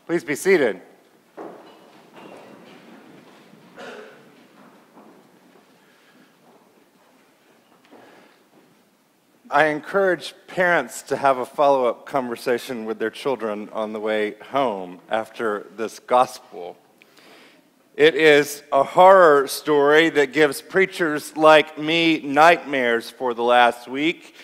Please be seated. I encourage parents to have a follow-up conversation with their children on the way home after this gospel. It is a horror story that gives preachers like me nightmares for the last week.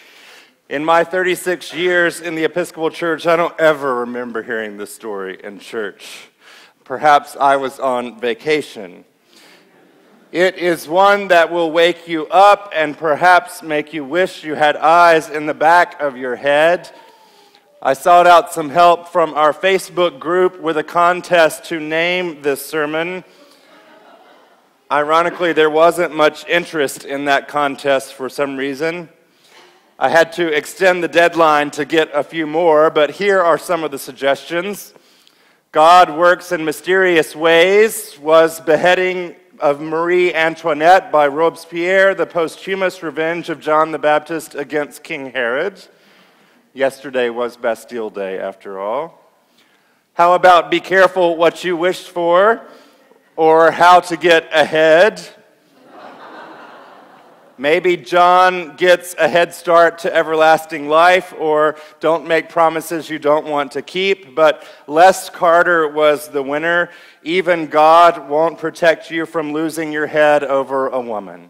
In my 36 years in the Episcopal Church, I don't ever remember hearing this story in church. Perhaps I was on vacation. It is one that will wake you up and perhaps make you wish you had eyes in the back of your head. I sought out some help from our Facebook group with a contest to name this sermon. Ironically, there wasn't much interest in that contest for some reason. I had to extend the deadline to get a few more, but here are some of the suggestions. God works in mysterious ways. Was beheading of Marie Antoinette by Robespierre the posthumous revenge of John the Baptist against King Herod? Yesterday was Bastille Day, after all. How about be careful what you wish for, or how to get ahead? Maybe John gets a head start to everlasting life, or don't make promises you don't want to keep. But Les Carter was the winner. Even God won't protect you from losing your head over a woman.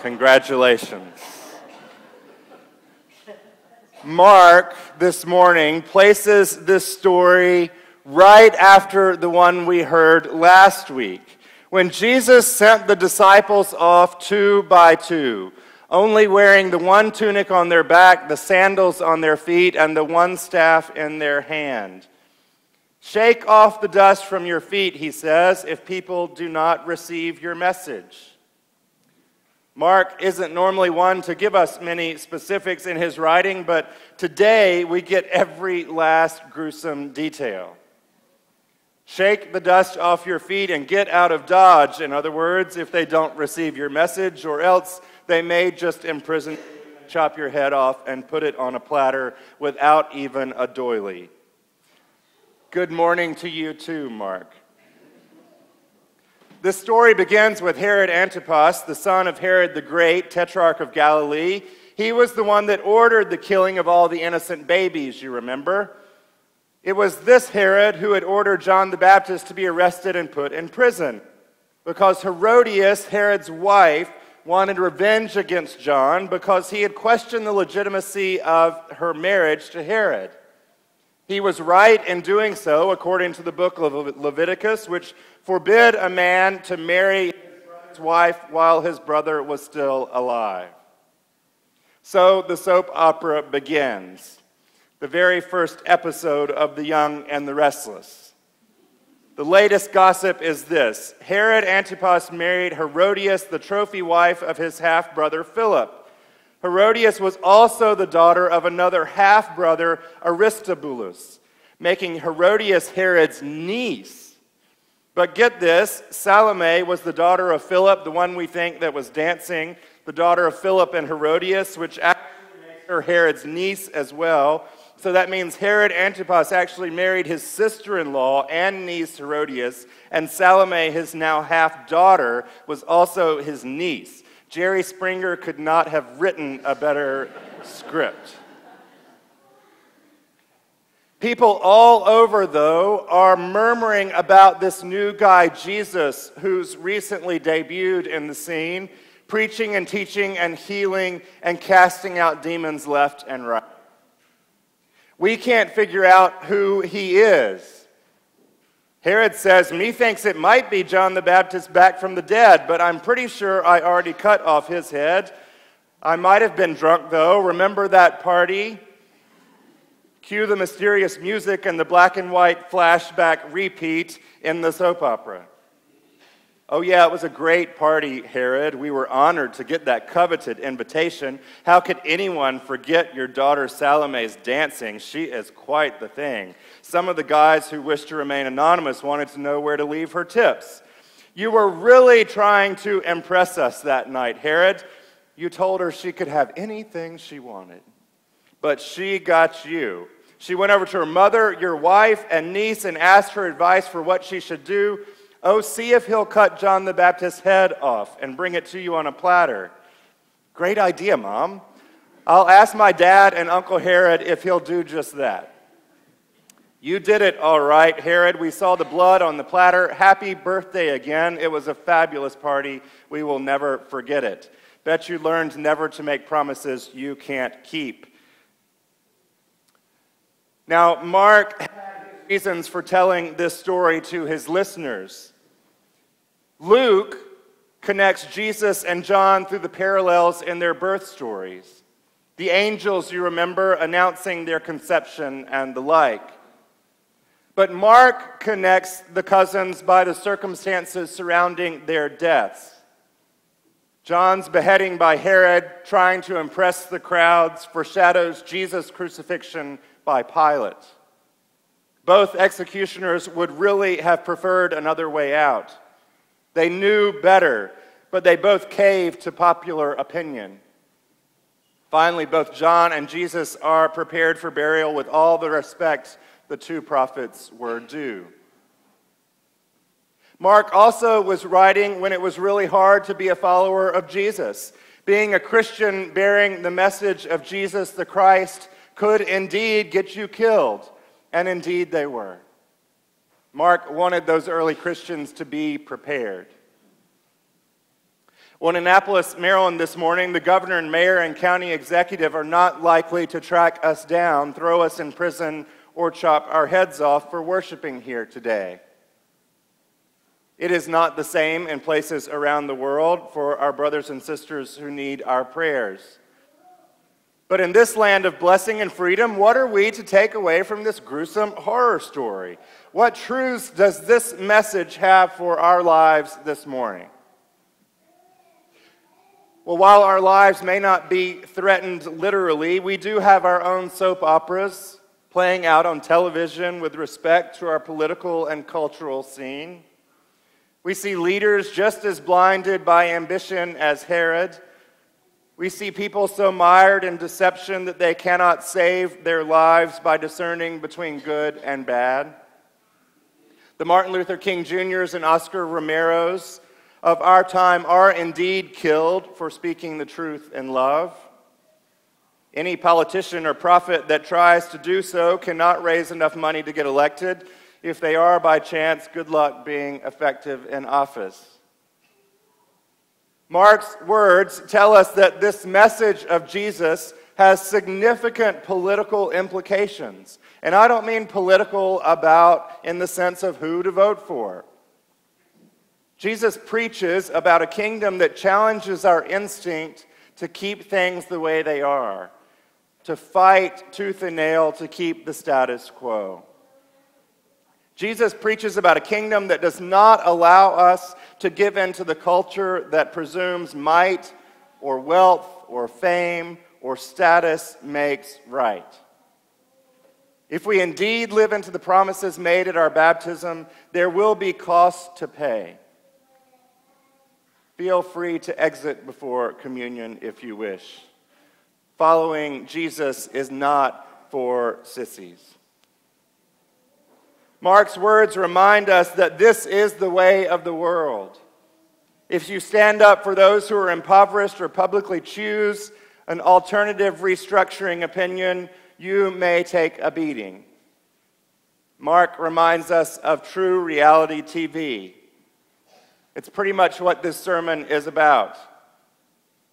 Congratulations. Mark, this morning, places this story right after the one we heard last week, when Jesus sent the disciples off 2 by 2, only wearing the one tunic on their back, the sandals on their feet, and the one staff in their hand. Shake off the dust from your feet, he says, if people do not receive your message. Mark isn't normally one to give us many specifics in his writing, but today we get every last gruesome detail. Shake the dust off your feet and get out of Dodge, in other words, if they don't receive your message, or else they may just imprison you, chop your head off, and put it on a platter without even a doily. Good morning to you too, Mark. This story begins with Herod Antipas, the son of Herod the Great, Tetrarch of Galilee. He was the one that ordered the killing of all the innocent babies, you remember? It was this Herod who had ordered John the Baptist to be arrested and put in prison, because Herodias, Herod's wife, wanted revenge against John because he had questioned the legitimacy of her marriage to Herod. He was right in doing so, according to the book of Leviticus, which forbid a man to marry his brother's wife while his brother was still alive. So the soap opera begins. The very first episode of The Young and the Restless. The latest gossip is this: Herod Antipas married Herodias, the trophy wife of his half-brother Philip. Herodias was also the daughter of another half-brother, Aristobulus, making Herodias Herod's niece. But get this, Salome was the daughter of Philip, the one we think that was dancing, the daughter of Philip and Herodias, which actually makes her Herod's niece as well. So that means Herod Antipas actually married his sister-in-law and niece Herodias, and Salome, his now half-daughter, was also his niece. Jerry Springer could not have written a better script. People all over, though, are murmuring about this new guy, Jesus, who's recently debuted in the scene, preaching and teaching and healing and casting out demons left and right. We can't figure out who he is. Herod says, methinks it might be John the Baptist back from the dead, but I'm pretty sure I already cut off his head. I might have been drunk, though. Remember that party? Cue the mysterious music and the black and white flashback repeat in the soap opera. Oh yeah, it was a great party, Herod. We were honored to get that coveted invitation. How could anyone forget your daughter Salome's dancing? She is quite the thing. Some of the guys who wished to remain anonymous wanted to know where to leave her tips. You were really trying to impress us that night, Herod. You told her she could have anything she wanted. But she got you. She went over to her mother, your wife, and niece and asked her advice for what she should do. Oh, see if he'll cut John the Baptist's head off and bring it to you on a platter. Great idea, Mom. I'll ask my dad and Uncle Herod if he'll do just that. You did it all right, Herod. We saw the blood on the platter. Happy birthday again. It was a fabulous party. We will never forget it. Bet you learned never to make promises you can't keep. Now, Mark had reasons for telling this story to his listeners. Luke connects Jesus and John through the parallels in their birth stories. The angels, you remember, announcing their conception and the like. But Mark connects the cousins by the circumstances surrounding their deaths. John's beheading by Herod, trying to impress the crowds, foreshadows Jesus' crucifixion by Pilate. Both executioners would really have preferred another way out. They knew better, but they both caved to popular opinion. Finally, both John and Jesus are prepared for burial with all the respect the two prophets were due. Mark also was writing when it was really hard to be a follower of Jesus. Being a Christian bearing the message of Jesus the Christ could indeed get you killed, and indeed they were. Mark wanted those early Christians to be prepared. Well, in Annapolis, Maryland this morning, the governor and mayor and county executive are not likely to track us down, throw us in prison, or chop our heads off for worshiping here today. It is not the same in places around the world for our brothers and sisters who need our prayers. But in this land of blessing and freedom, what are we to take away from this gruesome horror story? What truths does this message have for our lives this morning? Well, while our lives may not be threatened literally, we do have our own soap operas playing out on television with respect to our political and cultural scene. We see leaders just as blinded by ambition as Herod. We see people so mired in deception that they cannot save their lives by discerning between good and bad. The Martin Luther King Jr.'s and Oscar Romero's of our time are indeed killed for speaking the truth in love. Any politician or prophet that tries to do so cannot raise enough money to get elected. If they are, by chance, good luck being effective in office. Mark's words tell us that this message of Jesus has significant political implications. And I don't mean political about in the sense of who to vote for. Jesus preaches about a kingdom that challenges our instinct to keep things the way they are, to fight tooth and nail to keep the status quo. Jesus preaches about a kingdom that does not allow us to give in to the culture that presumes might or wealth or fame or status makes right. If we indeed live into the promises made at our baptism, there will be costs to pay. Feel free to exit before communion if you wish. Following Jesus is not for sissies. Mark's words remind us that this is the way of the world. If you stand up for those who are impoverished or publicly choose an alternative restructuring opinion, you may take a beating. Mark reminds us of true reality TV. It's pretty much what this sermon is about.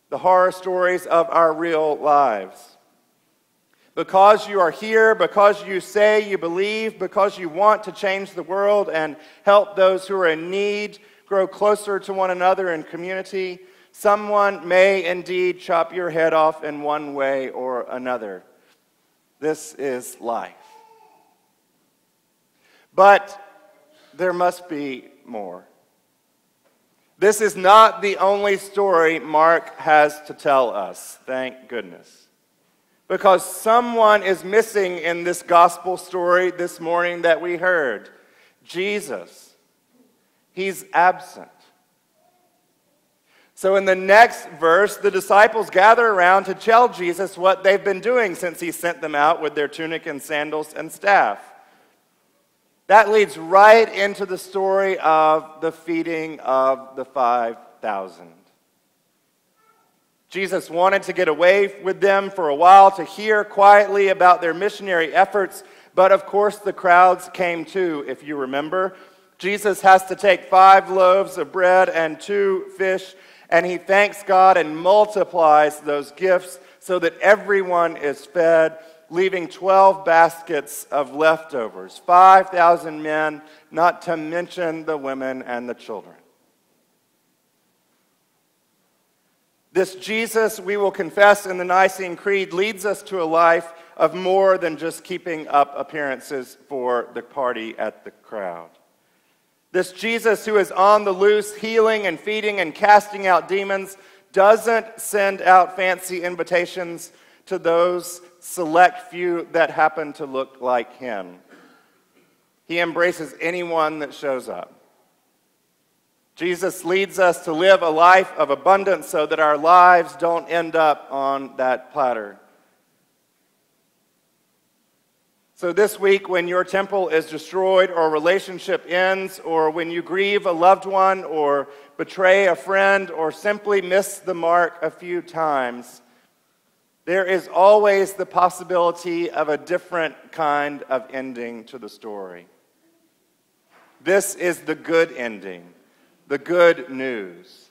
The horror stories of our real lives. Because you are here, because you say you believe, because you want to change the world and help those who are in need grow closer to one another in community, someone may indeed chop your head off in one way or another. This is life. But there must be more. This is not the only story Mark has to tell us, thank goodness. Because someone is missing in this gospel story this morning that we heard. Jesus. He's absent. So in the next verse, the disciples gather around to tell Jesus what they've been doing since he sent them out with their tunic and sandals and staff. That leads right into the story of the feeding of the 5,000. Jesus wanted to get away with them for a while to hear quietly about their missionary efforts, but of course the crowds came too, if you remember. Jesus has to take 5 loaves of bread and 2 fish, and he thanks God and multiplies those gifts so that everyone is fed, leaving 12 baskets of leftovers. 5,000 men, not to mention the women and the children. This Jesus, we will confess in the Nicene Creed, leads us to a life of more than just keeping up appearances for the party at the crowd. This Jesus who is on the loose, healing and feeding and casting out demons, doesn't send out fancy invitations to those select few that happen to look like him. He embraces anyone that shows up. Jesus leads us to live a life of abundance so that our lives don't end up on that platter. So this week, when your temple is destroyed or a relationship ends, or when you grieve a loved one or betray a friend or simply miss the mark a few times, there is always the possibility of a different kind of ending to the story. This is the good ending, the good news,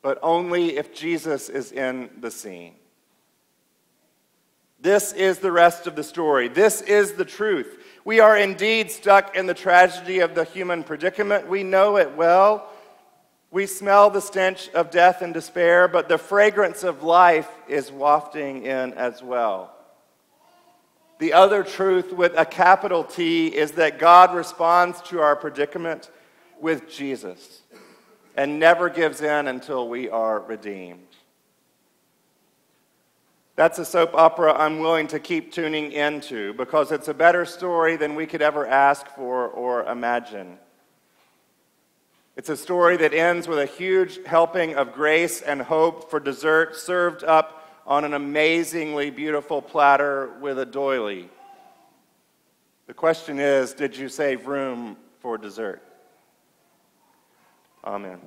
but only if Jesus is in the scene. This is the rest of the story. This is the truth. We are indeed stuck in the tragedy of the human predicament. We know it well. We smell the stench of death and despair, but the fragrance of life is wafting in as well. The other truth with a capital T is that God responds to our predicament with Jesus and never gives in until we are redeemed. That's a soap opera I'm willing to keep tuning into because it's a better story than we could ever ask for or imagine. It's a story that ends with a huge helping of grace and hope for dessert served up on an amazingly beautiful platter with a doily. The question is, did you save room for dessert? Amen.